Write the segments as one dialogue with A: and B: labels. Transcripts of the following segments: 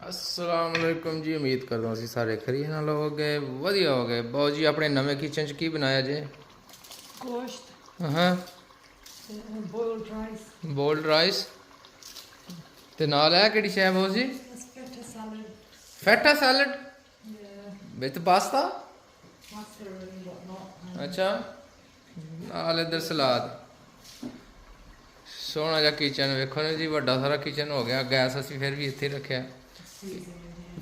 A: अस्सलाम वालेकुम जी। उम्मीद करदा असीं सारे खरी नाल हो गए वधिया हो गए। बहुत जी अपने नवे किचन च की बनाया जे?
B: गोश्त
A: हाँ,
B: boiled rice
A: बोल्ड राइस ते नाल है केड़ी शै बहुत जी?
B: that's feta salad
A: feta salad
B: yeah
A: with pasta.
B: pasta and whatnot
A: अच्छा, नाल इधर सलाद। सोहना जिहा किचन वेखो ना जी, वड्डा सारा किचन हो गया। गैस असीं फिर भी इत्थे ही रखिआ।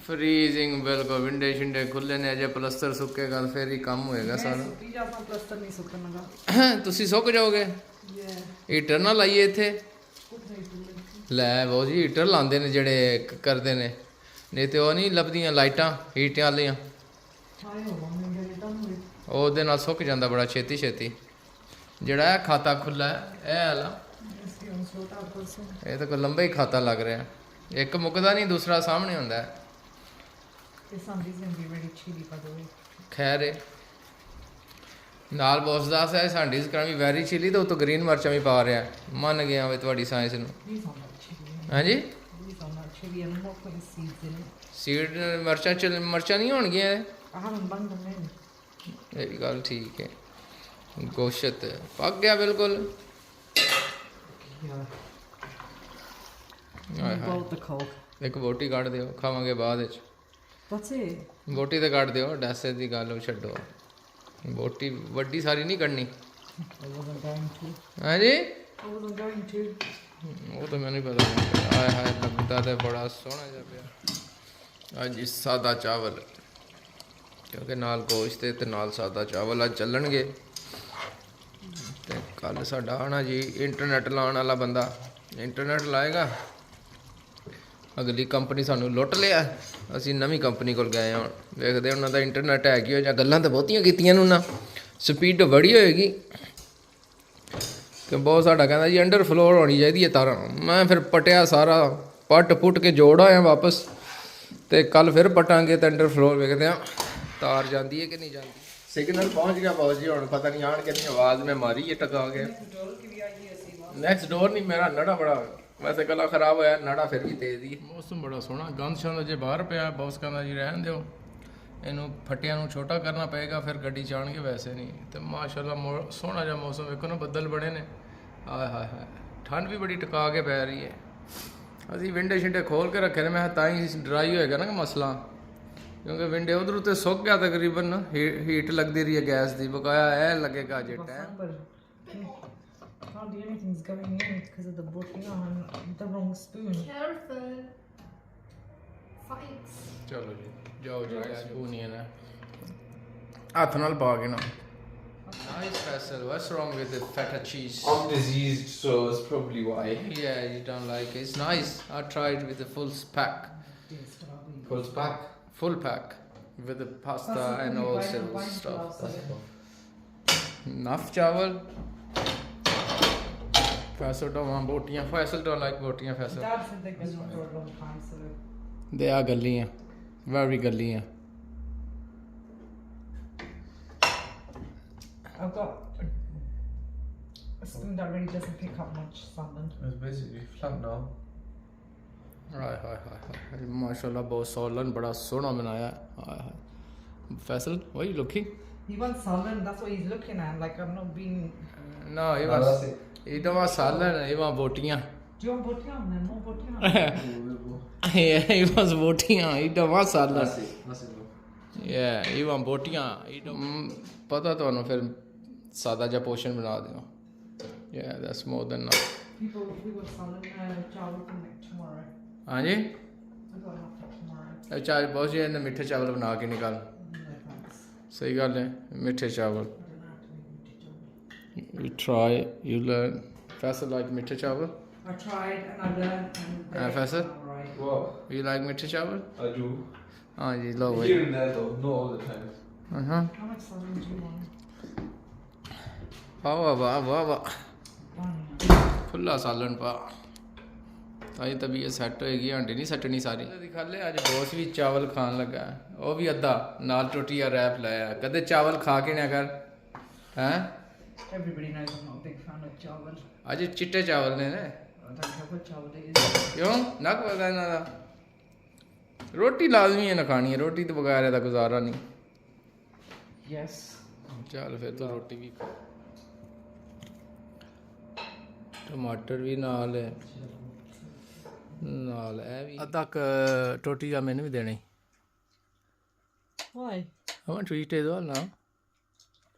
A: फ्रीजिंग बिल्कुल, विंडे शिंडे खुले ने, अजे पलस्तर सुक्केगा तो फिर ही काम होएगा सारा।
B: सुक्की जाता प्लस्तर नहीं सुक्कन लगा
A: तुसीं सुੱਕ जाओगे।
B: yeah
A: हीटर ना लाइए इत्थे। लै बहुत जी हीटर लांदे ने जेह्ड़े करदे ने, नहीं ते ओह् नहीं लभदियां लाइटां हीटें आह्लियां, ओह्दे नाल सुੱਕ ਜਾਂਦਾ बड़ा छेती छेती। जेह्ड़ा है खाता खुल्ला है आह्ला, ਇਹ ਤਾਂ ਕੋਈ ਲੰਬਾ ਹੀ ਖਾਤਾ ਲੱਗ ਰਿਹਾ। ਇੱਕ ਮੁੱਕਦਾ ਨਹੀਂ, ਦੂਸਰਾ ਸਾਹਮਣੇ ਹੁੰਦਾ ਹੈ। ਖੈਰ ਏ ਨਾਲ ਬੌਸ ਦੱਸ ਹੈ ਸਾਡੀ ਕਰਾਂਗੀ ਵੈਰੀ ਚਿਲੀ ਤੇ ਉਤੋਂ ਗ੍ਰੀਨ ਮਿਰਚਾਂ ਵੀ ਪਾ ਰਿਹਾ। ਮੰਨ ਗਿਆ ਵੇ ਤੁਹਾਡੀ ਸਾਇੰਸ ਨੂੰ। ਹਾਂਜੀ ਸੀਡ ਮਿਰਚਾਂ ਚ ਮਿਰਚਾਂ ਨਹੀਂ ਹੋਣਗੀਆਂ ਇਹ ਵੀ ਗੱਲ ਠੀਕ ਹੈ। ਗੋਸ਼ਤ ਪੱਕ ਗਿਆ ਬਿਲਕੁਲ। ਇੱਕ ਬੋਟੀ ਕੱਢ ਦਿਓ, ਖਾਵਾਂਗੇ ਬਾਅਦ ਵਿੱਚ। ਬੋਟੀ ਤੇ ਕੱਢ ਦਿਓ, ਡੈਸੇ ਦੀ ਗੱਲ ਛੱਡੋ। ਬੋਟੀ ਵੱਡੀ ਸਾਰੀ ਨਹੀਂ ਕੱਢਣੀ। ਹਾਂਜੀ ਉਹ ਤਾਂ ਮੈਨੂੰ ਨਹੀਂ ਪਤਾ। ਹਾਏ ਹਾਏ ਲੱਗਦਾ ਤੇ ਬੜਾ ਸੋਹਣਾ ਜਿਹਾ ਪਿਆ। ਅੱਜ ਸਾਦਾ ਚਾਵਲ, ਕਿਉਂਕਿ ਨਾਲ ਗੋਸ਼ਤ ਤੇ ਨਾਲ ਸਾਦਾ ਚਾਵਲ ਅੱਜ ਚੱਲਣਗੇ। ਤੇ ਕੱਲ ਸਾਡਾ ਆਣਾ ਜੀ ਇੰਟਰਨੈਟ ਲਾਉਣ ਵਾਲਾ ਬੰਦਾ ਇੰਟਰਨੈਟ ਲਾਏਗਾ। ਅਗਲੀ ਕੰਪਨੀ ਸਾਨੂੰ ਲੁੱਟ ਲਿਆ, ਅਸੀਂ ਨਵੀਂ ਕੰਪਨੀ ਕੋਲ ਗਏ ਹਾਂ। ਹੁਣ ਵੇਖਦੇ ਉਹਨਾਂ ਦਾ ਇੰਟਰਨੈਟ ਹੈਗੀ ਹੋ ਜਾਂ ਗੱਲਾਂ ਤਾਂ ਬਹੁਤੀਆਂ ਕੀਤੀਆਂ ਨੇ ਉਹਨਾਂ, ਸਪੀਡ ਬੜੀ ਹੋਏਗੀ। ਕਿ ਬਹੁਤ ਸਾਡਾ ਕਹਿੰਦਾ ਜੀ ਅੰਡਰ ਫਲੋਰ ਹੋਣੀ ਚਾਹੀਦੀ ਹੈ ਤਾਰਾਂ। ਮੈਂ ਫਿਰ ਪਟਿਆ ਸਾਰਾ, ਪੱਟ ਪੁੱਟ ਕੇ ਜੋੜ ਆਇਆ ਵਾਪਸ। ਤੇ ਕੱਲ ਫਿਰ ਪਟਾਂਗੇ ਤੇ ਅੰਡਰ ਫਲੋਰ ਵੇਖਦੇ ਹਾਂ ਤਾਰ ਜਾਂਦੀ ਹੈ ਕਿ ਨਹੀਂ ਜਾਂਦੀ। सिग्नल पहुंच गया बाबू जी। ਹੁਣ ਪਤਾ ਨਹੀਂ ਆਣ ਕਿੰਨੀ ਆਵਾਜ਼ ਮੈਂ ਮਾਰੀ ਹੈ ਟਕਾ ਕੇ। ਨੈਕਸਟ ਡੋਰ ਨਹੀਂ, ਮੇਰਾ ਨੜਾ ਬੜਾ ਵੈਸੇ ਗਲਾ ਖਰਾਬ ਹੋਇਆ, ਨੜਾ ਫਿਰ ਵੀ ਤੇਜ਼ ਹੀ। ਮੌਸਮ ਬੜਾ ਸੋਹਣਾ, ਗੰਦ ਸ਼ੰਦ ਜੇ ਬਾਹਰ ਪਿਆ। ਬੌਸ ਕਹਿੰਦਾ ਜੀ ਰਹਿਣ ਦਿਓ, ਇਹਨੂੰ ਫੱਟਿਆਂ ਨੂੰ ਛੋਟਾ ਕਰਨਾ ਪਏਗਾ, ਫਿਰ ਗੱਡੀ ਚਾਣਗੇ। ਵੈਸੇ ਨਹੀਂ ਤੇ ਮਾਸ਼ਾਅੱਲਾ ਸੋਹਣਾ ਜਿਹਾ ਮੌਸਮ ਵੇਖੋ ਨਾ, ਬੱਦਲ ਬੜੇ ਨੇ। ਆਏ ਹਾਏ ਹਾਏ, ਠੰਡ ਵੀ ਬੜੀ ਟਕਾ ਕੇ ਪੈ ਰਹੀ ਹੈ। ਅਸੀਂ ਵਿੰਡੇ ਸ਼ਿੰਡੇ ਖੋਲ ਕੇ ਰੱਖੇ ਨੇ, ਮੈਂ ਤਾਂ ਹੀ ਡਰਾਈ ਹੋਏਗਾ ਨਾ ਮਸਲਾ, ਕਿਉਂਕਿ ਵਿੰਡੇ ਉਧਰ ਉੱਤੇ ਸੁੱਕ ਗਿਆ ਤਕਰੀਬਨ। ਹੀਟ ਲੱਗਦੀ ਰਹੀ ਹੈ ਗੈਸ ਦੀ, ਬਕਾਇਆ ਇਹ ਲੱਗੇਗਾ ਜੇ time.
B: Hardly anything's going in because of the bouillon and the wrong spoon. Careful. Fights.
A: ਚਲੋ ਜੀ ਜਾਓ ਜੀ, ਅੱਜ ਓਨੀਅਨ ਹੈ ਹੱਥ ਨਾਲ ਪਾ ਕੇ ਨਾ। Nice Faisal, what's wrong with the feta cheese?
C: I'm diseased, so it's probably why.
A: Yeah, you don't like it. It's nice. I tried with the full pack.
C: Pulls back.
A: Full pack with the pasta and all stuff. Enough chawal. Faisal don't want botiyan. Faisal don't like botiyan. Faisal.
B: Dad said they've been on for a long time, so
A: They are galliyan. Very galliyan.
B: I've got a spoon that really doesn't pick up much salmon.
C: It's basically flat now.
A: हाय हाय हाय हाय, माशाल्लाह बहुत सोलन बड़ा सोहना बनाया। हाय हाय Faisal, why are you looking?
B: He wants salmon, that's what he's looking at. Like, I'm not being.
A: No, he don't want salad, he want botiyan.
B: Do you want botiyan then? More botiyan?
A: Yeah, he wants botiyan, he don't want salad.
C: That's it.
A: Yeah, he want botiyan. He don't. पता तो ना फिर सादा जा portion बना दियो। Yeah, that's more than enough.
B: People, we got salmon, chawal for tomorrow.
A: हाँ जी,
B: I got enough for tomorrow.
A: अच्छा बहुत जी ने मीठे चावल बना के निकाल।
B: No thanks.
A: सही गल है, मीठे चावल।
B: I don't know how to make meaty chawal.
A: You try, you learn. Faisal like मीठे चावल?
B: I tried and I learned and
A: Faisal?
B: alright.
C: What?
A: You like मीठे चावल?
C: I do.
A: हाँ जी लो भाई।
C: Here and there though, not all the time.
A: हाँ
B: How much salmon do you want?
A: वाह वाह वाह वाह वाह,
B: One.
A: खुला सालन पा ताई तबीयत सैट होएगी। हांडी नहीं सट्टनी सारी। दिखा ले अज बॉस भी चावल खान लगा, वो भी अद्धा नाल टोटिया रैप लाया। कदे चावल खा के ना कर हैं।
B: Everybody knows I'm not a big fan of chawal.
A: अज चिट्टे चावल ने
B: I don't know what chawal it is.
A: क्यों नक वगा इन्हां दा रोटी लाजमी है ना खानी है, रोटी तो बगैर ਇਹਦਾ ਗੁਜ਼ਾਰਾ नहीं।
B: Yes.
A: ਚੱਲ ਫਿਰ ਤੂੰ ਰੋਟੀ ਵੀ ਖਾ। ਟਮਾਟਰ ਵੀ ਨਾਲ ਹੈ, ਨਾਲ ਇਹ ਵੀ ਅੱਧਾ ਟੋਟੀ ਜਾਂ ਮੈਨੂੰ ਵੀ ਦੇਣੀ।
B: Why?
A: I want to eat it all now.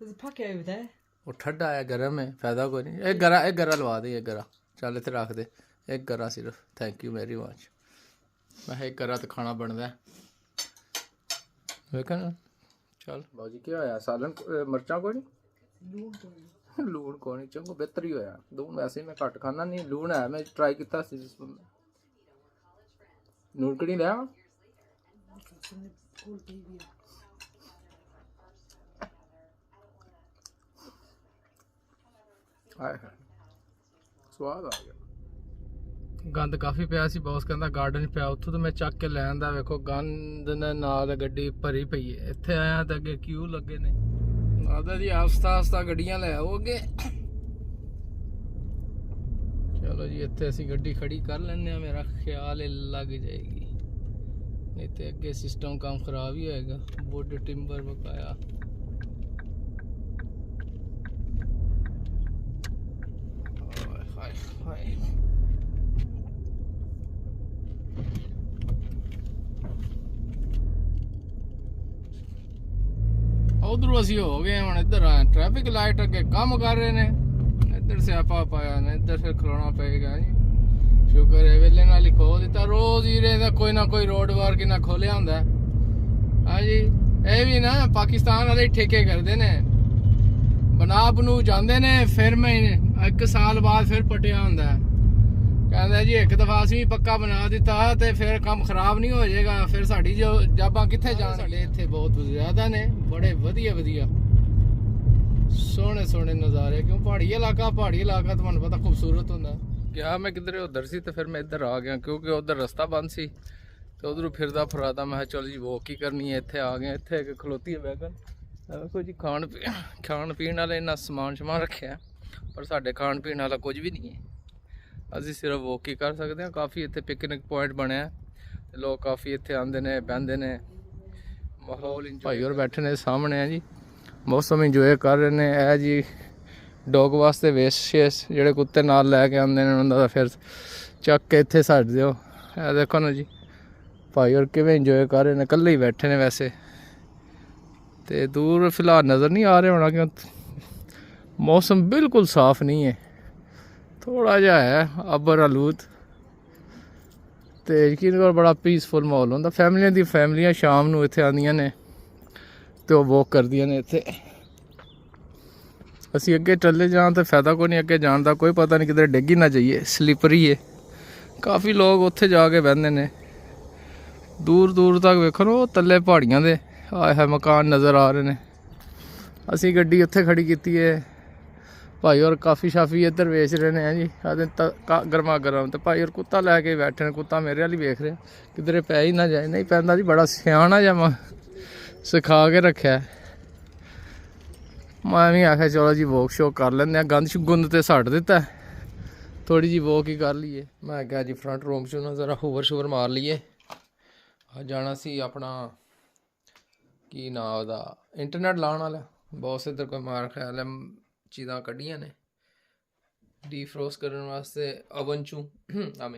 B: There's a packet over there.
A: ਉਹ ਠੰਡਾ ਹੈ, ਗਰਮ ਹੈ, ਫਾਇਦਾ ਕੋਈ ਨਹੀਂ। ਇਹ ਗਰਾ ਲਵਾ ਦੇ, ਇਹ ਗਰਾ ਚੱਲ ਇੱਥੇ ਰੱਖ ਦੇ, ਇੱਕ ਗਰਾ ਸਿਰਫ। Thank you very much. ਮੈਂ ਕਿਹਾ ਇੱਕ ਗਰਾ ਤਾਂ ਖਾਣਾ ਬਣਦਾ ਵੇਖਾਂ ਨਾ। ਚੱਲ ਬਾਜੀ ਕੀ ਹੋਇਆ, ਸਾਲਨ ਮਿਰਚਾਂ ਕੋਈ ਨਹੀਂ, ਲੂਣ ਕੋਈ ਨਹੀਂ, ਚੰਗੋ ਬਿਹਤਰ ਹੀ ਹੋਇਆ। ਲੂਣ ਵੈਸੇ ਮੈਂ ਘੱਟ ਖਾਣਾ ਨਹੀਂ, ਲੂਣ ਹੈ ਮੈਂ ਟਰਾਈ ਕੀਤਾ ਸੀ। ਲੂਣ ਕਿਹੜੀ ਲਿਆ ਸਵਾਦ ਆ ਗਿਆ। ਗੰਦ ਕਾਫੀ ਪਿਆ ਸੀ, ਬੌਸ ਕਹਿੰਦਾ ਗਾਰਡਨ 'ਚ ਪਿਆ, ਉੱਥੋਂ ਤਾਂ ਮੈਂ ਚੱਕ ਕੇ ਲੈ ਆਂਦਾ। ਵੇਖੋ ਗੰਦ ਨਾਲ ਗੱਡੀ ਭਰੀ ਪਈ ਹੈ। ਇੱਥੇ ਆਇਆ ਤਾਂ ਅੱਗੇ ਕਿਊ ਲੱਗੇ ਨੇ। ਆਦਾ ਜੀ ਆਸਤਾ ਗੱਡੀਆਂ ਲੈ ਆਓ ਅੱਗੇ। ਚਲੋ ਜੀ ਇੱਥੇ ਅਸੀਂ ਗੱਡੀ ਖੜੀ ਕਰ ਲੈਂਦੇ ਹਾਂ, ਮੇਰਾ ਖਿਆਲ ਇਹ ਲੱਗ ਜਾਏਗੀ, ਨਹੀਂ ਤੇ ਅੱਗੇ ਸਿਸਟਮ ਕੰਮ ਖਰਾਬ ਹੀ ਹੋਏਗਾ। ਵੁੱਡ ਟਿੰਬਰ ਬਕਾਇਆ। ਹਾਏ ਹਾਏ ਉਧਰੋਂ ਅਸੀਂ ਹੋ ਗਏ ਹੁਣ ਇੱਧਰ ਆ ਟ੍ਰੈਫਿਕ ਲਾਈਟ ਅੱਗੇ ਕੰਮ ਕਰ ਰਹੇ ਨੇ। ਇੱਧਰ ਸਿਆਪਾ ਪਾਇਆ ਨੇ, ਇੱਧਰ ਫਿਰ ਖਲੋਣਾ ਪਏਗਾ ਜੀ। ਸ਼ੁਕਰ ਹੈ ਵੇਲੇ ਨਾਲ ਹੀ ਖੋਲ ਦਿੱਤਾ। ਰੋਜ਼ ਹੀ ਰਹਿੰਦਾ ਕੋਈ ਨਾ ਕੋਈ ਰੋਡ ਵਾਰ ਕਿੰਨਾ ਖੋਲਿਆ ਹੁੰਦਾ। ਹਾਂਜੀ ਇਹ ਵੀ ਨਾ ਪਾਕਿਸਤਾਨ ਵਾਲੇ ਠੇਕੇ ਕਰਦੇ ਨੇ, ਬਣਾ ਬਣੂ ਜਾਂਦੇ ਨੇ, ਫਿਰ ਮੈਂ 1 ਸਾਲ ਬਾਅਦ ਫਿਰ ਪਟਿਆ ਹੁੰਦਾ। ਕਹਿੰਦਾ ਜੀ ਇੱਕ ਦਫਾ ਅਸੀਂ ਪੱਕਾ ਬਣਾ ਦਿੱਤਾ ਤੇ ਫਿਰ ਕੰਮ ਖਰਾਬ ਨਹੀਂ ਹੋ ਜਾਏਗਾ, ਫਿਰ ਸਾਡੀ ਜੋ ਜਾਬਾਂ ਕਿੱਥੇ ਜਾਣਗੇ। ਇੱਥੇ ਬਹੁਤ ਜ਼ਿਆਦਾ ਨੇ, ਬੜੇ ਵਧੀਆ ਸੋਹਣੇ ਨਜ਼ਾਰੇ। ਕਿਉਂ ਪਹਾੜੀ ਇਲਾਕਾ ਤੁਹਾਨੂੰ ਪਤਾ ਖੂਬਸੂਰਤ ਹੁੰਦਾ। ਗਿਆ ਮੈਂ ਕਿਧਰੇ ਉਧਰ ਸੀ ਤੇ ਫਿਰ ਮੈਂ ਇੱਧਰ ਆ ਗਿਆ, ਕਿਉਂਕਿ ਉਧਰ ਰਸਤਾ ਬੰਦ ਸੀ ਤੇ ਉਧਰੋਂ ਫਿਰਦਾ ਫਰਾਦਾ ਮੈਂ ਚਲ ਜੀ ਵੋਕ ਹੀ ਕਰਨੀ ਹੈ। ਇੱਥੇ ਆ ਗਏ, ਇੱਥੇ ਇੱਕ ਖਲੋਤੀ ਹੈ ਵੈਗਨ। ਦੇਖੋ ਜੀ ਖਾਣ ਪੀਣ ਵਾਲੇ ਇੰਨਾ ਸਮਾਨ ਰੱਖਿਆ, ਪਰ ਸਾਡੇ ਖਾਣ ਪੀਣ ਵਾਲਾ ਕੁਝ ਵੀ ਨਹੀਂ ਹੈ। ਅਸੀਂ ਸਿਰਫ ਵੋਕ ਹੀ ਕਰ ਸਕਦੇ ਹਾਂ। ਕਾਫੀ ਇੱਥੇ ਪਿਕਨਿਕ ਪੁਆਇੰਟ ਬਣਿਆ ਤੇ ਲੋਕ ਕਾਫੀ ਇੱਥੇ ਆਉਂਦੇ ਨੇ, ਬਹਿੰਦੇ ਨੇ। ਮਾਹੌਲ ਭਾਈ ਹੋਰ ਬੈਠੇ ਨੇ ਸਾਹਮਣੇ ਆ ਜੀ, ਮੌਸਮ ਇੰਜੋਏ ਕਰ ਰਹੇ ਨੇ। ਇਹ ਜੀ ਡੌਗ ਵਾਸਤੇ ਵੇਸਟ ਜਿਹੜੇ ਕੁੱਤੇ ਨਾਲ ਲੈ ਕੇ ਆਉਂਦੇ ਨੇ, ਉਹਨਾਂ ਦਾ ਫਿਰ ਚੱਕ ਕੇ ਇੱਥੇ ਛੱਡ ਦਿਓ। ਇਹ ਦੇਖੋ ਨਾ ਜੀ ਭਾਈ ਹੋਰ ਕਿਵੇਂ ਇੰਜੋਏ ਕਰ ਰਹੇ ਨੇ, ਇਕੱਲੇ ਹੀ ਬੈਠੇ ਨੇ ਵੈਸੇ। ਤੇ ਦੂਰ ਫਿਲਹਾਲ ਨਜ਼ਰ ਨਹੀਂ ਆ ਰਿਹਾ ਹੋਣਾ, ਕਿਉਂ ਮੌਸਮ ਬਿਲਕੁਲ ਸਾਫ਼ ਨਹੀਂ ਹੈ, ਥੋੜਾ ਜਿਹਾ ਹੈ ਅਬਰ ਆਲੂਦ। ਤੇ ਯਕੀਨ ਕਰੋ ਬੜਾ ਪੀਸਫੁਲ ਮਾਹੌਲ ਹੁੰਦਾ। ਫੈਮਲੀਆਂ ਸ਼ਾਮ ਨੂੰ ਇੱਥੇ ਆਉਂਦੀਆਂ ਨੇ ਤੇ ਉਹ ਵੋਕ ਕਰਦੀਆਂ ਨੇ ਇੱਥੇ। ਅਸੀਂ ਅੱਗੇ ਚੱਲੇ ਜਾਣ ਤਾਂ ਫਾਇਦਾ ਕੋਈ ਨਹੀਂ, ਅੱਗੇ ਜਾਣ ਦਾ ਕੋਈ ਪਤਾ ਨਹੀਂ ਕਿਧਰੇ ਡਿੱਗ ਹੀ ਨਾ ਜਾਈਏ, ਸਲਿਪਰੀ ਹੈ। ਕਾਫੀ ਲੋਕ ਉੱਥੇ ਜਾ ਕੇ ਬਹਿੰਦੇ ਨੇ। ਦੂਰ ਤੱਕ ਵੇਖੋ ਨਾ ਉਹ ਥੱਲੇ ਪਹਾੜੀਆਂ ਦੇ ਆਏ ਮਕਾਨ ਨਜ਼ਰ ਆ ਰਹੇ ਨੇ। ਅਸੀਂ ਗੱਡੀ ਉੱਥੇ ਖੜੀ ਕੀਤੀ ਹੈ। ਭਾਈ ਔਰ ਕਾਫੀ ਸ਼ਾਫੀ ਇੱਧਰ ਵੇਚ ਰਹੇ ਨੇ ਜੀ ਗਰਮਾ ਗਰਮ। ਤੇ ਭਾਈ ਔਰ ਕੁੱਤਾ ਲੈ ਕੇ ਬੈਠੇ ਨੇ, ਕੁੱਤਾ ਮੇਰੇ ਵਾਲੀ ਵੇਖ ਰਿਹਾ ਕਿਧਰੇ ਪੈ ਹੀ ਨਾ ਜਾਏ। ਨਹੀਂ ਪੈਂਦਾ ਜੀ, ਬੜਾ ਸਿਆਣਾ ਜਿਹਾ ਸਿਖਾ ਕੇ ਰੱਖਿਆ। ਮੈਂ ਵੀ ਆਖਿਆ ਚਲੋ ਜੀ ਵੋਕ ਸ਼ੋਕ ਕਰ ਲੈਂਦੇ ਹਾਂ, ਗੁੰਦ ਤੇ ਛੱਡ ਦਿੱਤਾ, ਥੋੜੀ ਜਿਹੀ ਵੋਕ ਹੀ ਕਰ ਲਈਏ। ਮੈਂ ਕਿਹਾ ਜੀ ਫਰੰਟ ਰੂਮ 'ਚ ਨਾ ਜ਼ਰਾ ਸ਼ੋਰ ਮਾਰ ਲਈਏ। ਜਾਣਾ ਸੀ ਆਪਣਾ ਕੀ ਨਾਂ ਉਹਦਾ, ਇੰਟਰਨੈਟ ਲਾਉਣ ਵਾਲਾ। ਬਹੁਤ ਇੱਧਰ ਕੋਈ ਮਾਰ ਖਿਆਲ ਹੈ ਚੀਜ਼ਾਂ ਕੱਢੀਆਂ ਨੇ ਡੀਫਰੋਸਟ ਕਰਨ ਵਾਸਤੇ ਓਵਨ 'ਚੋਂ,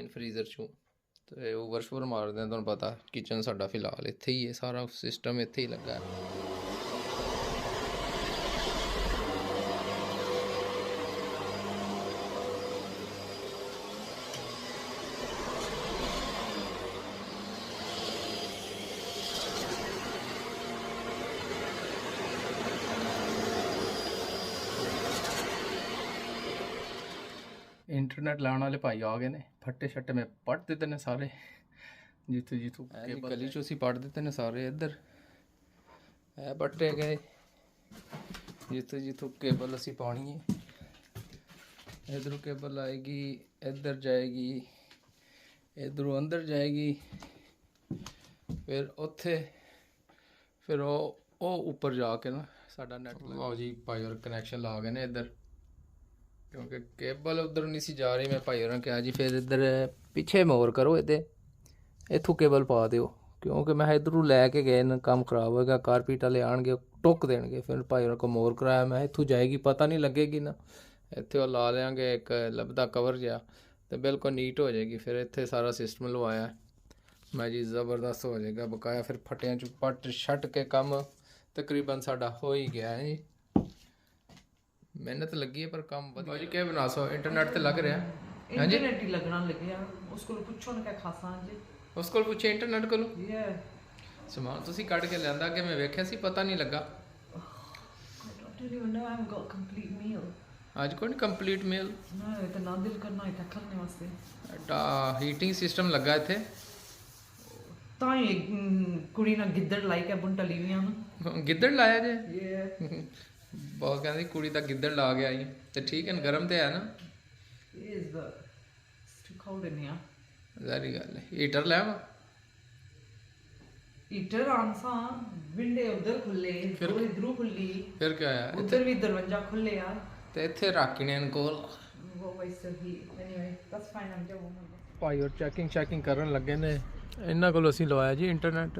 A: ਫਰੀਜ਼ਰ 'ਚੋਂ। ਤੇ ਓਵਰ ਸ਼ੋਰ ਮਾਰਦੇ ਆ। ਤੁਹਾਨੂੰ ਪਤਾ ਕਿਚਨ ਸਾਡਾ ਫਿਲਹਾਲ ਇੱਥੇ ਹੀ ਹੈ, ਸਾਰਾ ਸਿਸਟਮ ਇੱਥੇ ਹੀ ਲੱਗਾ ਹੈ। इंटरनेट लाने वाले भाई आ गए ने, फट्टे शट्टे में पढ़ देते ने सारे, जितों गली चो असी पढ़ देते ने सारे। इधर है पट्टे गए, जितों केबल असी पानी है। इधरों केबल आएगी, इधर जाएगी, इधरों अंदर जाएगी, फिर उत्थे फिर वो ऊपर जाके ना साडा नेट लगा जी। भाई और कनैक्शन ला गए ने इधर, क्योंकि केबल उधर नहीं सी जा रही। मैं भाई होरें कहा जी फिर इधर पिछे मोर करो, इधर इत्थों केबल पा दिओ, ਕਿਉਂਕਿ ਮੈਂ ਇਧਰੋਂ ਲੈ ਕੇ ਗਏ ਨਾ ਕੰਮ ਖਰਾਬ ਹੋਏਗਾ, ਕਾਰਪੀਟ ਵਾਲੇ ਆਣਗੇ ਟੁੱਕ ਦੇਣਗੇ। ਫਿਰ ਭਾਈ ਉਹਨਾਂ ਕੋਲ ਮੋਰ ਕਰਾਇਆ, ਮੈਂ ਇੱਥੋਂ ਜਾਏਗੀ ਪਤਾ ਨਹੀਂ ਲੱਗੇਗੀ ਨਾ, ਇੱਥੇ ਉਹ ਲਾ ਲਿਆਂਗੇ ਇੱਕ ਲੱਭਦਾ ਕਵਰ ਜਿਹਾ ਤੇ ਬਿਲਕੁਲ ਨੀਟ ਹੋ ਜਾਏਗੀ। ਫਿਰ ਇੱਥੇ ਸਾਰਾ ਸਿਸਟਮ ਲਵਾਇਆ ਮੈਂ ਜੀ, ਜ਼ਬਰਦਸਤ ਹੋ ਜਾਏਗਾ ਬਕਾਇਆ। ਫਿਰ ਫਟਿਆਂ 'ਚ ਪੱਟ ਛੱਟ ਕੇ ਕੰਮ ਤਕਰੀਬਨ ਸਾਡਾ ਹੋ ਹੀ ਗਿਆ ਹੈ ਜੀ। ਮਿਹਨਤ ਲੱਗੀ ਹੈ ਪਰ ਕੰਮ ਵਧੀਆ ਜੀ। ਕੀ ਬਣਾ ਸੋ ਇੰਟਰਨੈਟ ਤੇ ਲੱਗ ਰਿਹਾ
B: इंटरनेट ही लगना लग गया उसको पूछो ना क्या खासा जी
A: ਉਸ ਕੋਲ ਪੁੱਛੇ ਇੰਟਰਨੈਟ ਕੋਲੋਂ
B: ये
A: ਸਮਾਨ ਤੁਸੀਂ ਕੱਢ ਕੇ ਲਿਆਂਦਾ ਕਿ ਮੈਂ ਵੇਖਿਆ ਸੀ, ਪਤਾ ਨਹੀਂ ਲੱਗਾ।
B: I don't even know I haven't got a complete meal
A: ਅੱਜ ਕੋਈ ਕੰਪਲੀਟ ਮੇਲ
B: no इतना दिल करना है करने वास्ते
A: ਐਡਾ ਹੀਟਿੰਗ ਸਿਸਟਮ ਲੱਗਾ ਇੱਥੇ।
B: ਤਾਂ ਹੀ ਕੁੜੀ ਨਾਲ ਗਿੱਦੜ ਲਾਈ ਕੇ ਬੁੰਟਾ ਲੀਵੀਆਂ ਨੂੰ
A: ਗਿੱਦੜ ਲਾਇਆ ਜੇ?
B: ਇਹ
A: ਬਹੁਤ ਕਹਿੰਦੀ ਕੁੜੀ ਦਾ ਗਿੱਦੜ ਲਾ ਗਿਆ ਜੀ। ਤੇ ਠੀਕ ਹੈ, ਗਰਮ ਤੇ ਹੈ ਨਾ?
B: is but it's too cold in here
A: ਜ਼ਾਰੀ ਗੱਲ ਹੈ। ਹੀਟਰ ਲੈ ਆਵਾਂ?
B: ਹੀਟਰ ਆਂਸਾ ਵਿੰਡੇ ਉਧਰ ਖੁੱਲੇ ਦੋ ਇਧਰੋਂ ਖੁੱਲੀ
A: ਫਿਰ ਕੀ ਆਇਆ
B: ਉਧਰ ਵੀ ਦਰਵਾਜ਼ਾ ਖੁੱਲੇ ਆ
A: ਤੇ ਇੱਥੇ ਰੱਖ ਨੇ ਕੋਲ।
B: ਉਹ ਵੈਸੇ ਹੀ ਐਨੀਵੇ ਦੈਟਸ ਫਾਈਨ ਆਮ ਜਸਟ
A: ਭਾਈ ਹੋਰ ਚੈਕਿੰਗ ਕਰਨ ਲੱਗੇ ਨੇ। ਇਹਨਾਂ ਕੋਲ ਅਸੀਂ ਲਵਾਇਆ ਜੀ ਇੰਟਰਨੈਟ।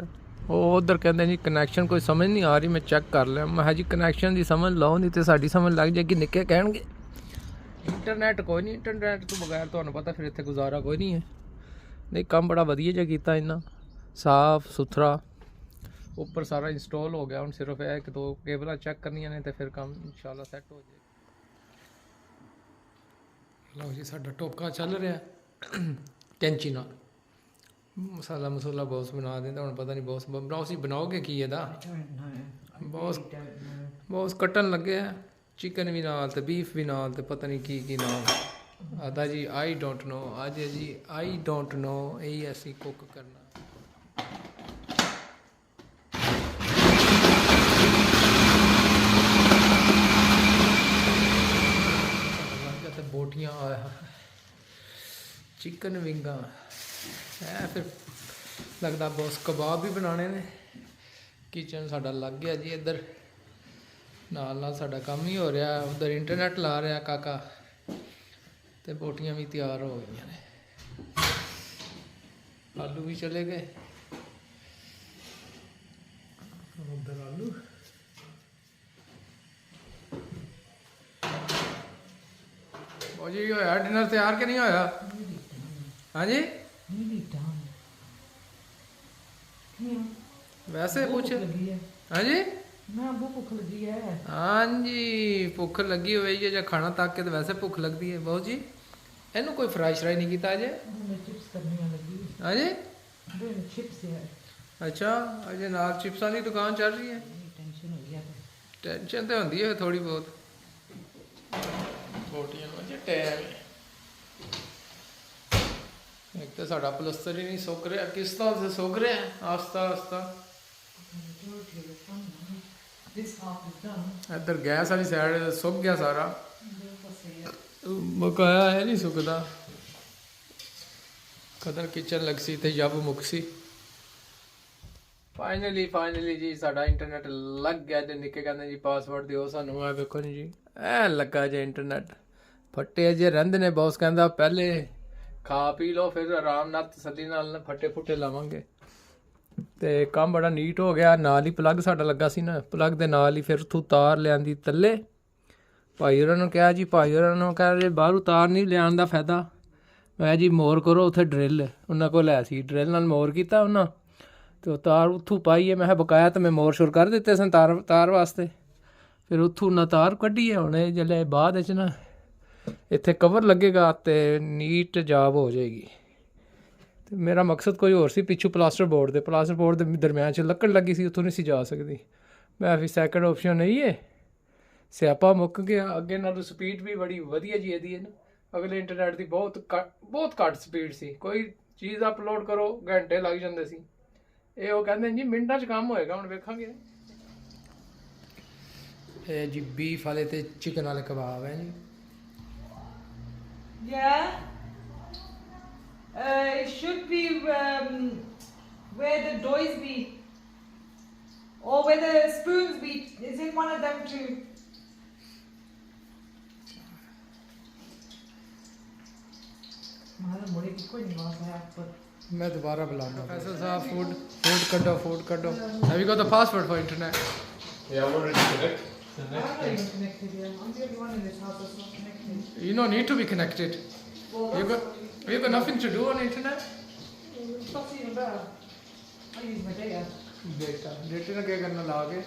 A: ਉਹ ਉਧਰ ਕਹਿੰਦੇ ਜੀ ਕਨੈਕਸ਼ਨ ਕੋਈ ਸਮਝ ਨਹੀਂ ਆ ਰਹੀ, ਮੈਂ ਚੈੱਕ ਕਰ ਲਿਆ। ਮੈਂ ਕਿਹਾ ਜੀ ਕਨੈਕਸ਼ਨ ਦੀ ਸਮਝ ਲਾਓ, ਨਹੀਂ ਤੇ ਸਾਡੀ ਸਮਝ ਲੱਗ ਜਾਏਗੀ। ਨਿੱਕੇ ਕਹਿਣਗੇ ਇੰਟਰਨੈਟ ਕੋਈ ਨਹੀਂ, ਇੰਟਰਨੈਟ ਤੋਂ ਬਗੈਰ ਤੁਹਾਨੂੰ ਪਤਾ ਫਿਰ ਇੱਥੇ ਗੁਜ਼ਾਰਾ ਕੋਈ ਨਹੀਂ ਹੈ। ਨਹੀਂ ਕੰਮ ਬੜਾ ਵਧੀਆ ਜਿਹਾ ਕੀਤਾ ਇਹਨਾਂ, ਸਾਫ ਸੁਥਰਾ। ਉੱਪਰ ਸਾਰਾ ਇੰਸਟਾਲ ਹੋ ਗਿਆ, ਹੁਣ ਸਿਰਫ ਇਹ ਇੱਕ ਦੋ ਕੇਬਲਾਂ ਚੈੱਕ ਕਰਨੀਆਂ ਨੇ ਤੇ ਫਿਰ ਕੰਮ ਇਨਸ਼ਾਅੱਲਾ ਸੈੱਟ ਹੋ ਜਾਏਗਾ। ਲਓ ਜੀ ਸਾਡਾ ਟੋਕਾ ਚੱਲ ਰਿਹਾ ਕੈਂਚੀ ਨਾਲ। ਮਸਾਲਾ ਬਹੁਤ ਬਣਾ ਦਿੰਦਾ, ਹੁਣ ਪਤਾ ਨਹੀਂ ਬੌਸ ਬਣਾਓਗੇ ਕੀ ਇਹਦਾ? ਬੌਸ ਕੱਟਣ ਲੱਗੇ ਆ ਚਿਕਨ ਵੀ ਨਾਲ ਤੇ ਬੀਫ ਵੀ ਨਾਲ ਤੇ ਪਤਾ ਨਹੀਂ ਕੀ ਨਾਲ ਆਦਾ ਜੀ। ਆਈ ਡੋਂਟ ਨੋ ਅੱਜ ਜੀ, ਆਈ ਡੋਂਟ ਨੋ ਇਹ ਅਸੀਂ ਕੁੱਕ ਕਰਨਾ। ਤੇ ਬੋਟੀਆਂ ਆਇਆ ਚਿਕਨ ਵਿੰਗਾ ਹੈ। ਫਿਰ ਲੱਗਦਾ ਬੌਸ ਕਬਾਬ ਵੀ ਬਣਾਉਣੇ ਨੇ। ਕਿਚਨ ਸਾਡਾ ਲੱਗ ਗਿਆ ਜੀ ਇੱਧਰ, ਨਾਲ ਸਾਡਾ ਕੰਮ ਹੀ ਹੋ ਰਿਹਾ। ਉਧਰ ਇੰਟਰਨੈਟ ਲਾ ਰਿਹਾ ਕਾਕਾ ਤੇ ਬੋਟੀਆਂ ਵੀ ਤਿਆਰ ਹੋ ਗਈਆਂ ਨੇ। ਆਲੂ ਵੀ ਚਲੇ ਗਏ ਉਧਰ ਆਲੂ। ਉਹ ਜੀ ਹੋਇਆ ਡਿਨਰ ਤਿਆਰ ਕਿ ਨਹੀਂ ਹੋਇਆ? ਹਾਂਜੀ ਵੈਸੇ ਪੁੱਛ। ਹਾਂਜੀ
B: ਮੈਂ ਭੁੱਖ ਲੱਗੀ ਹੈ।
A: ਹਾਂਜੀ ਭੁੱਖ ਲੱਗੀ ਹੋਈ ਹੈ ਜਾਂ ਖਾਣਾ ਤੱਕ ਕੇ ਤਾਂ ਵੈਸੇ ਭੁੱਖ ਲੱਗਦੀ ਹੈ। ਬਹੁਤ ਜੀ ਇਹਨੂੰ ਕੋਈ ਫਰਾਈ ਸ਼ਰਾਈ ਨਹੀਂ ਕੀਤਾ ਅਜੇ?
B: ਚਿਪਸ ਕਰਨੀਆਂ ਲੱਗੀ
A: ਹਾਂਜੀ
B: ਚਿਪਸ ਹੈ।
A: ਅੱਛਾ ਅਜੇ ਨਾਲ ਚਿਪਸਾਂ ਦੀ ਦੁਕਾਨ ਚੱਲ ਰਹੀ ਹੈ?
B: ਟੈਨਸ਼ਨ ਹੋ ਗਿਆ
A: ਟੈਨਸ਼ਨ ਤਾਂ ਹੁੰਦੀ ਹੈ ਥੋੜੀ ਬਹੁਤ। ਬੋਟੀਆਂ ਵਿੱਚ ਟਾਈਮ ਇੱਕ ਤਾਂ ਸਾਡਾ ਪਲਸਤਰ ਹੀ ਨਹੀਂ ਸੁੱਕ ਰਿਹਾ। ਕਿਸ ਤਰ੍ਹਾਂ ਸੇ ਸੁੱਕ ਰਿਹਾ ਆਸਤਾ ਆਸਤਾ। ਇੱਧਰ ਗੈਸ ਵਾਲੀ ਸਾਈਡ ਸੁੱਕ ਗਿਆ ਸਾਰਾ, ਬਕਾਇਆ ਹੈ ਨਹੀਂ ਸੁੱਕਦਾ। ਕਦਰ ਕਿਚਨ ਲੱਗ ਸੀ ਤੇ ਜੱਬ ਮੁੱਕ ਸੀ। ਫਾਈਨਲੀ ਜੀ ਸਾਡਾ ਇੰਟਰਨੈਟ ਲੱਗ ਗਿਆ। ਜੇ ਨਿੱਕੇ ਕਹਿੰਦੇ ਜੀ ਪਾਸਵਰਡ ਦਿਓ ਸਾਨੂੰ, ਆ ਵੇਖੋ ਜੀ ਇਹ ਲੱਗਾ ਜੇ ਇੰਟਰਨੈਟ। ਫੱਟੇ ਜੇ ਰਹਿੰਦੇ ਨੇ। ਬੌਸ ਕਹਿੰਦਾ ਪਹਿਲੇ ਖਾ ਪੀ ਲਓ ਫਿਰ ਆਰਾਮ ਨਾਲ ਤਸੱਲੀ ਨਾਲ ਫੱਟੇ ਫੁੱਟੇ ਲਾਵਾਂਗੇ। ਤੇ ਕੰਮ ਬੜਾ ਨੀਟ ਹੋ ਗਿਆ। ਨਾਲ ਹੀ ਪਲੱਗ ਸਾਡਾ ਲੱਗਾ ਸੀ ਨਾ, ਪਲੱਗ ਦੇ ਨਾਲ ਹੀ ਫਿਰ ਉੱਥੋਂ ਤਾਰ ਲਿਆਂਦੀ ਥੱਲੇ। ਭਾਈ ਉਹਨਾਂ ਨੂੰ ਕਿਹਾ ਜੀ, ਭਾਈ ਉਹਨਾਂ ਨੂੰ ਕਹਿ ਰਹੇ ਬਾਹਰੋਂ ਤਾਰ ਨਹੀਂ ਲਿਆਉਣ ਦਾ ਫਾਇਦਾ। ਮੈਂ ਜੀ ਮੋਰ ਕਰੋ ਉੱਥੇ ਡਰਿੱਲ ਉਹਨਾਂ ਕੋਲ ਹੈ ਸੀ, ਡਰਿੱਲ ਨਾਲ ਮੋਰ ਕੀਤਾ ਉਹਨਾਂ ਤੇ ਉਹ ਤਾਰ ਉੱਥੋਂ ਪਾਈ ਹੈ। ਮੈਂ ਕਿਹਾ ਬਕਾਇਆ ਤਾਂ ਮੈਂ ਮੋਰ ਸ਼ੁਰ ਕਰ ਦਿੱਤੇ ਸਨ ਤਾਰ ਵਾਸਤੇ। ਫਿਰ ਉੱਥੋਂ ਨਾ ਤਾਰ ਕੱਢੀ ਹੈ। ਹੁਣ ਇਹ ਜਿਹੜੇ ਬਾਅਦ ਵਿੱਚ ਨਾ ਇੱਥੇ ਕਵਰ ਲੱਗੇਗਾ ਤੇ ਨੀਟ ਜਾਬ ਹੋ ਜਾਏਗੀ। ਤੇ ਮੇਰਾ ਮਕਸਦ ਕੋਈ ਹੋਰ ਸੀ, ਪਿੱਛੋਂ ਪਲਾਸਟਰ ਬੋਰਡ ਦੇ ਦਰਮਿਆਨ 'ਚ ਲੱਕੜ ਲੱਗੀ ਸੀ, ਉੱਥੋਂ ਨਹੀਂ ਸੀ ਜਾ ਸਕਦੀ। ਮੈਂ ਫਿਰ ਸੈਕਿੰਡ ਆਪਸ਼ਨ ਨਹੀਂ ਹੈ, ਸਿਆਪਾ ਮੁੱਕ ਗਿਆ। ਅੱਗੇ ਨਾਲੋਂ ਸਪੀਡ ਵੀ ਬੜੀ ਵਧੀਆ ਜੀ ਇਹਦੀ ਹੈ ਨਾ। ਅਗਲੇ ਇੰਟਰਨੈਟ ਦੀ ਬਹੁਤ ਘੱਟ ਸਪੀਡ ਸੀ। ਕੋਈ ਚੀਜ਼ ਅਪਲੋਡ ਕਰੋ ਘੰਟੇ ਲੱਗ ਜਾਂਦੇ ਸੀ। ਇਹ ਉਹ ਕਹਿੰਦੇ ਜੀ ਮਿੰਟਾਂ 'ਚ ਕੰਮ ਹੋਏਗਾ। ਹੁਣ ਵੇਖਾਂਗੇ। ਇਹ ਜੀ ਬੀਫ ਵਾਲੇ ਤੇ ਚਿਕਨ ਵਾਲੇ ਕਬਾਬ ਹੈ ਜੀ।
B: Yeah. It should be where the doys be, or where the spoons be. Is in one of them two. Mother, what if you couldn't was that? But
A: मैं दोबारा बुलाऊंगा फैसल साहब फूड कटो have you got the password for internet
C: Yeah, I'm already connected.
B: I'm not even connected here. I'm the only one in this house that's not connected.
A: you don't need to be connected
B: Well,
A: you got nothing to do on internet
B: that's even better. I use my data.
A: Data ना क्या करना लागे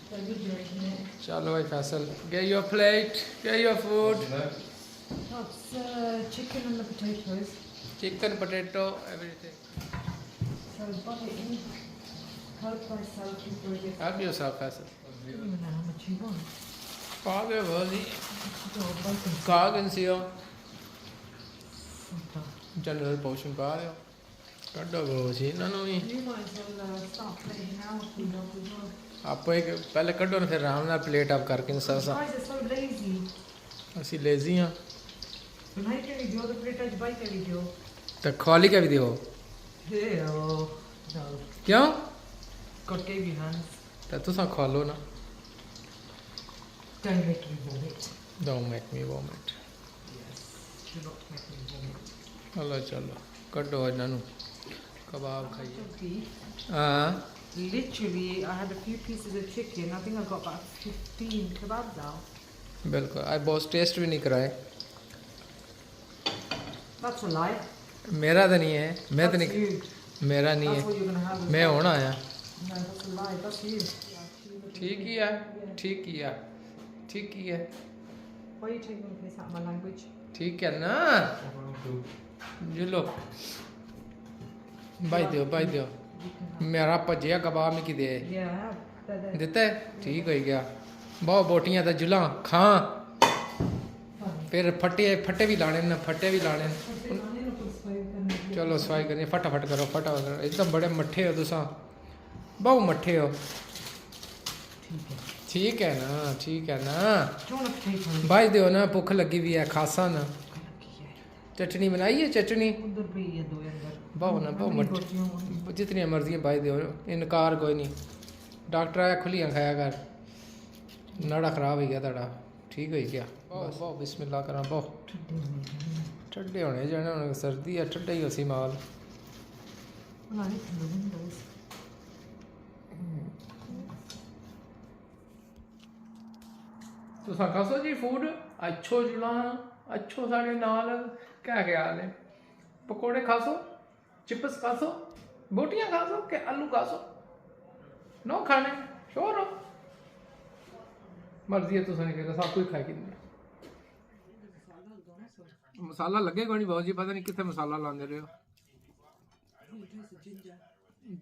B: So I use your internet.
A: चलो भाई Faisal get your plate get your food
B: That's chicken and the potatoes.
A: chicken potato everything
B: So butter in. Help myself before I get.
A: help yourself Faisal
B: I don't even know how much you want.
A: खा के बोली
B: Go bacon.
A: खा के सियो
B: Something.
A: General portion खा रहे हो ਕੱਢੋ ਬੋਝ ਇਹਨਾਂ ਨੂੰ ਵੀ
B: You might as well start playing now if you don't as well.
A: ਆਪੋ ਇੱਕ ਪਹਿਲੇ ਕੱਢੋ ਨਾ ਫਿਰ ਆਰਾਮ ਨਾਲ ਪਲੇਟ ਆਪ ਕਰਕੇ
B: You
A: ਸਾਸਾ
B: guys are so lazy.
A: ਅਸੀਂ ਲੇਜ਼ੀ ਆ
B: बनाई के वीडियो तो प्लेट आज बाई के वीडियो.
A: ਤਾਂ ਖਵਾਲੀ ਕੇ ਵੀ ਦਿਓ
B: No.
A: ਕਿਉਂ
B: God gave you hands.
A: ਤਾਂ ਤੁਸੀਂ ਖਵਾ ਲਓ ਨਾ
B: Don't make me vomit.
A: don't make me vomit
B: Yes. Do not make me vomit.
A: ਚਲੋ ਚਲੋ ਕੱਢੋ ਇਹਨਾਂ ਨੂੰ ਕਬਾਬ ਖਾਈਏ
B: The beef.
A: ਹਾਂ
B: Literally, I had a few pieces of chicken. I think I got about 15 kebabs out.
A: ਬਿਲਕੁਲ ਅੱਜ ਬਹੁਤ ਟੇਸਟ ਵੀ ਨਹੀਂ ਕਰਾਏ
B: That's a lie.
A: ਮੇਰਾ ਤਾਂ ਨਹੀਂ ਹੈ ਮੈਂ ਤਾਂ
B: That's
A: ਨਹੀਂ
B: you.
A: ਮੇਰਾ ਨਹੀਂ
B: That's
A: ਹੈ
B: what you're gonna have. as
A: ਮੈਂ
B: well.
A: ਹੁਣ ਆਇਆ
B: No, that's a lie. That's you.
A: ਠੀਕ ਹੀ ਆ ਠੀਕ ਹੀ ਆ ਠੀਕ ਹੀ ਹੈ
B: Why are you taking the piss out of my language?
A: ਠੀਕ ਹੈ ਨਾ
C: Everyone do.
A: ਜੁਲੋ ਬਾਈ ਦਿਓ ਮੇਰਾ ਭੱਜਿਆ ਕਬਾਬ ਮੈਂ ਕਿਦੇ
B: Yeah, I have. They're there.
A: ਦਿੱਤਾ ਹੈ? ਠੀਕ ਹੋਈ ਗਿਆ ਬਹੁਤ ਬੋਟੀਆਂ ਦਾ ਜੁਲਾ ਖਾਂ ਫਿਰ ਫੱਟੇ ਵੀ ਲਾਣੇ ਨੇ ਫੱਟੇ ਵੀ ਲਾਣੇ ਨੇ ਚਲੋ ਸਫਾਈ ਕਰਨੀ ਫਟਾਫਟ ਕਰੋ ਫਟਾਫਟ ਇੱਕਦਮ ਬੜੇ ਮੱਠੇ ਹੋ ਤੁਸੀਂ ਬਹੁਤ ਮੱਠੇ ਹੋ ਠੀਕ ਹੈ ਨਾ ਠੀਕ ਹੈ ਨਾ
B: Do you want a potato?
A: ਬਾਈ ਦਿਓ ਨਾ ਭੁੱਖ ਲੱਗੀ ਵੀ ਹੈ ਖਾਸਾ ਨਾ ਚਟਨੀ ਬਣਾਈ ਹੈ ਚਟਨੀ
B: उधर भी ये दो अंदर.
A: ਬਹੁਤ ਨਾ ਬਹੁਤ ਮੱਠੇ ਜਿਤਨੀਆਂ ਮਰਜ਼ੀਆਂ ਬਾਈ ਦਿਓ ਇਨਕਾਰ ਕੋਈ ਨਹੀਂ ਡਾਕਟਰ ਆਇਆ ਖੁੱਲੀਆਂ ਖਾਇਆ ਕਰ ਨਾੜਾ ਖਰਾਬ ਹੋ ਗਿਆ ਤੁਹਾਡਾ ਠੀਕ ਹੋਈ ਗਿਆ ਬਹੁਤ ਬਿਸਮਿਲ੍ਲਾ ਕਰਾਂ ਬਹੁਤ ਠੰਡੇ ਹੋਣੇ ਜਾਣੇ ਹੁਣ ਸਰਦੀ ਆ ਠੰਡਾ ਹੀ ਅਸੀਂ ਮਾਲ
B: Well, I open the windows.
A: ਤੁਸੀਂ ਖਾਸੋ ਜੀ ਫੂਡ ਅੱਛੋ ਜੁਲਾ ਅੱਛੋ ਸਾਡੇ ਨਾਲ ਕਿਆ ਖਿਆਲ ਹੈ ਪਕੌੜੇ ਖਾਸੋ चिप्स खासो बोटियाँ खासो के आलू खासो नो खाने श्योर हो मर्जी है तुसा नहीं कहता सब कुछ खाए कि मसाला लगेगा नहीं बहुत जी पता नहीं कितने मसाला लाने रहे हो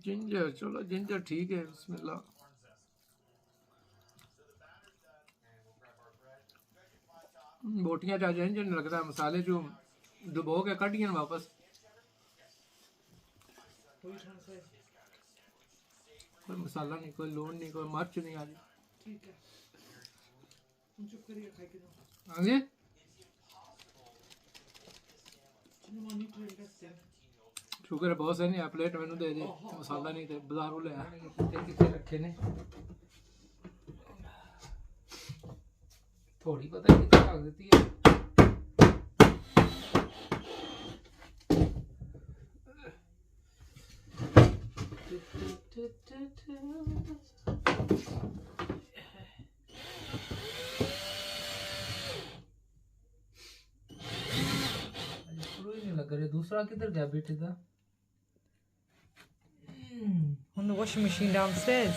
A: जिंजर चलो जिंजर ठीक है बिस्मिल्लाह बोटियां चा जिंजर नहीं लगता मसाले जो डुबो के कटियां वापस कोई मसाला नहीं कोई लून नहीं कोई मिर्च नहीं आज
B: ठीक है चुप करिए खाई के
A: हाँ जी शुगर बहुत है नहीं आप प्लेट मैनू दे दे मसाला नहीं थे बाजारों ले कितने रखे ने थोड़ी पता नहीं कितनी रख देती है लग रहा दूसरा किधर गया बेटे का
B: on the washing machine downstairs.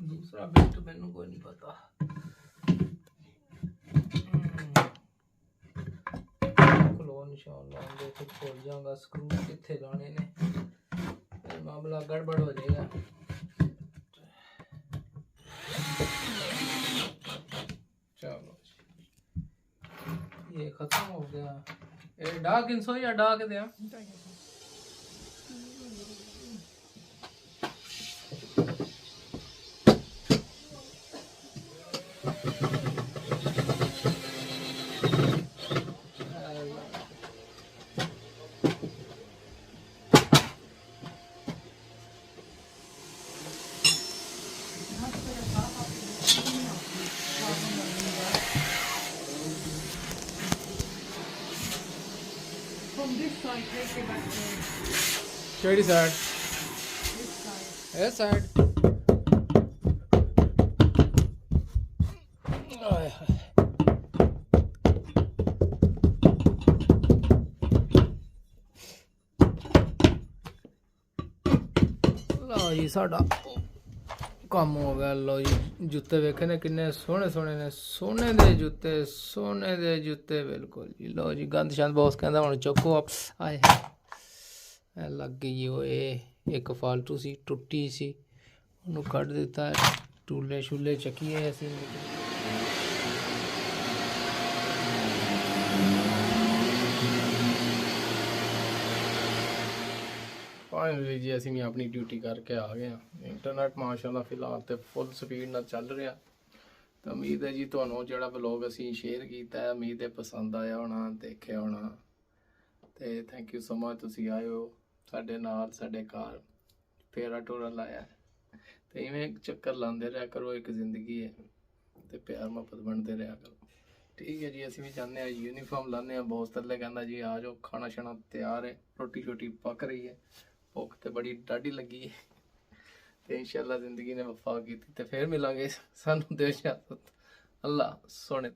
A: दूसरा बेट मैनू कोई नहीं पता खोलो इंशाल्लाह देखो खोल जाऊंगा स्क्रू किथे लाने ने फिर मामला गड़बड़ हो जाएगा चलो ये खत्म हो गया ये डाक इंसो या डाक दे
B: I take it back there.
A: ਕਿਹੜੀ ਸਾਈਡ?
B: This side.
A: ਇਹ ਸਾਈਡ। ਆਏ ਹਾਏ। ਲਓ ਜੀ ਸਾਡਾ ਕੰਮ ਹੋ ਗਿਆ। ਲਓ ਜੀ ਜੁੱਤੇ ਵੇਖੇ ਨੇ ਕਿੰਨੇ ਸੋਹਣੇ ਸੋਹਣੇ ਨੇ, ਸੋਨੇ ਦੇ ਜੁੱਤੇ, ਸੋਨੇ ਦੇ ਜੁੱਤੇ ਬਿਲਕੁਲ ਜੀ। ਲਓ ਜੀ ਗੰਦ ਸ਼ੰਦ ਬੌਸ ਕਹਿੰਦਾ ਹੁਣ ਚੁੱਕੋ ਆਪ। ਆਏ ਇਹ ਲੱਗ ਗਈ ਓਏ, ਇੱਕ ਫਾਲਤੂ ਸੀ ਟੁੱਟੀ ਸੀ ਉਹਨੂੰ ਕੱਢ ਦਿੱਤਾ। ਟੂਲੇ ਛੁਲੇ ਚੱਕੀਏ ਅਸੀਂ। ਫਾਈਨਲੀ ਜੀ ਅਸੀਂ ਵੀ ਆਪਣੀ ਡਿਊਟੀ ਕਰਕੇ ਆ ਗਏ ਹਾਂ। ਇੰਟਰਨੈਟ ਮਾਸ਼ਾਅੱਲਾ ਫਿਲਹਾਲ ਤੇ ਫੁੱਲ ਸਪੀਡ ਨਾਲ ਚੱਲ ਰਿਹਾ। ਤਾਂ ਉਮੀਦ ਹੈ ਜੀ ਤੁਹਾਨੂੰ ਜਿਹੜਾ ਵਲੋਗ ਅਸੀਂ ਸ਼ੇਅਰ ਕੀਤਾ ਹੈ, ਉਮੀਦ ਹੈ ਪਸੰਦ ਆਇਆ ਹੋਣਾ, ਦੇਖਿਆ ਹੋਣਾ। ਤੇ ਥੈਂਕ ਯੂ ਸੋ ਮਚ, ਤੁਸੀਂ ਆਏ ਹੋ ਸਾਡੇ ਨਾਲ, ਸਾਡੇ ਘਰ ਫੇਰਾ ਟੋਰਾ ਲਾਇਆ। ਤੇ ਇਵੇਂ ਚੱਕਰ ਲਾਉਂਦੇ ਰਿਹਾ ਕਰੋ, ਇੱਕ ਜ਼ਿੰਦਗੀ ਹੈ ਤੇ ਪਿਆਰ ਮੁਹੱਬਤ ਬਣਦੇ ਰਿਹਾ ਕਰੋ। ਠੀਕ ਹੈ ਜੀ, ਅਸੀਂ ਵੀ ਚਾਹੁੰਦੇ ਹਾਂ ਯੂਨੀਫਾਰਮ ਲਾਉਂਦੇ ਹਾਂ। ਬੌਸ ਥੱਲੇ ਕਹਿੰਦਾ ਜੀ ਆ ਜਾਓ, ਖਾਣਾ ਛਾਣਾ ਤਿਆਰ ਹੈ, ਰੋਟੀ ਛੋਟੀ ਪੱਕ ਰਹੀ ਹੈ, ਭੁੱਖ ਤੇ ਬੜੀ ਡਾਢੀ ਲੱਗੀ ਹੈ। ਤੇ ਇੰਸ਼ਾਅੱਲਾ ਜ਼ਿੰਦਗੀ ਨੇ ਵਫਾ ਕੀਤੀ ਤੇ ਫਿਰ ਮਿਲਾਂਗੇ। ਸਾਨੂੰ ਦਿਓ ਇਜਾਜ਼ਤ। ਅੱਲਾ ਸੋਹਣੇ।